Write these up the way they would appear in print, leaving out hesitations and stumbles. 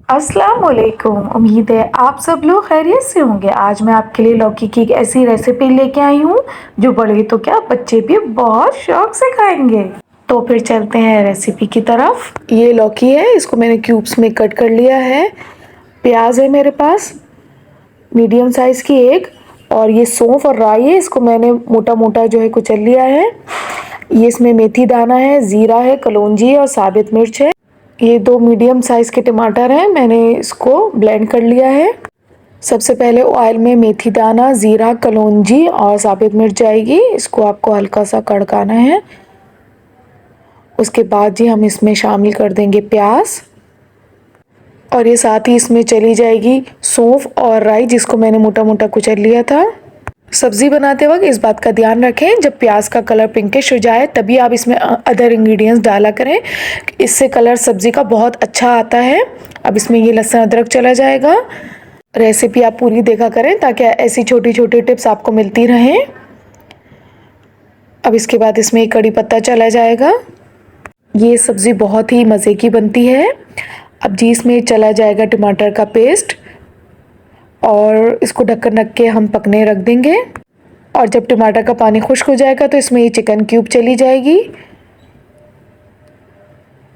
अस्सलाम वालेकुम। उम्मीद है आप सब लोग खैरियत से होंगे। आज मैं आपके लिए लौकी की एक ऐसी रेसिपी लेके आई हूँ जो बड़े तो क्या बच्चे भी बहुत शौक से खाएंगे। तो फिर चलते हैं रेसिपी की तरफ। ये लौकी है, इसको मैंने क्यूब्स में कट कर लिया है। प्याज है मेरे पास मीडियम साइज़ की एक, और ये सौंफ और राई है, इसको मैंने मोटा मोटा जो है कुचल लिया है। ये इसमें मेथी दाना है, ज़ीरा है, कलौंजी और साबित मिर्च है। ये 2 मीडियम साइज़ के टमाटर हैं, मैंने इसको ब्लेंड कर लिया है। सबसे पहले ऑयल में मेथी दाना, ज़ीरा, कलौंजी और साबित मिर्च जाएगी। इसको आपको हल्का सा कड़काना है। उसके बाद जी हम इसमें शामिल कर देंगे प्याज, और ये साथ ही इसमें चली जाएगी सौंफ और राई, जिसको मैंने मोटा मोटा कुचल लिया था। सब्ज़ी बनाते वक्त इस बात का ध्यान रखें, जब प्याज का कलर पिंकिश हो जाए तभी आप इसमें अदर इंग्रेडिएंट्स डाला करें, इससे कलर सब्ज़ी का बहुत अच्छा आता है। अब इसमें ये लहसुन अदरक चला जाएगा। रेसिपी आप पूरी देखा करें ताकि ऐसी छोटी छोटी टिप्स आपको मिलती रहें। अब इसके बाद इसमें एक कड़ी पत्ता चला जाएगा। ये सब्ज़ी बहुत ही मज़े की बनती है। अब जी इसमें चला जाएगा टमाटर का पेस्ट, और इसको ढक्कन रख के हम पकने रख देंगे। और जब टमाटर का पानी खुश्क हो जाएगा तो इसमें ये चिकन क्यूब चली जाएगी।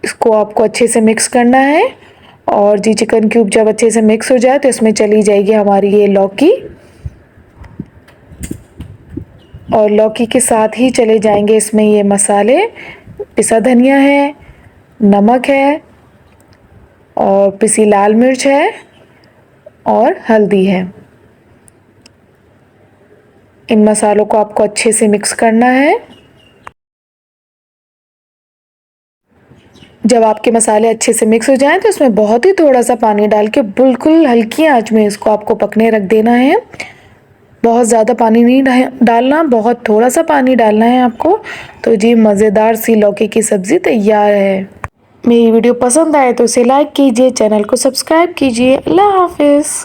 इसको आपको अच्छे से मिक्स करना है, और जी चिकन क्यूब जब अच्छे से मिक्स हो जाए तो इसमें चली जाएगी हमारी ये लौकी, और लौकी के साथ ही चले जाएंगे इसमें ये मसाले। पिसा धनिया है, नमक है, और पिसी लाल मिर्च है, और हल्दी है। इन मसालों को आपको अच्छे से मिक्स करना है। जब आपके मसाले अच्छे से मिक्स हो जाएं तो इसमें बहुत ही थोड़ा सा पानी डाल के बिल्कुल हल्की आंच में इसको आपको पकने रख देना है। बहुत ज़्यादा पानी नहीं डालना, बहुत थोड़ा सा पानी डालना है आपको। तो जी मज़ेदार सी लौकी की सब्ज़ी तैयार है। मेरी वीडियो पसंद आए तो इसे लाइक कीजिए, चैनल को सब्सक्राइब कीजिए। अल्लाह हाफिज़।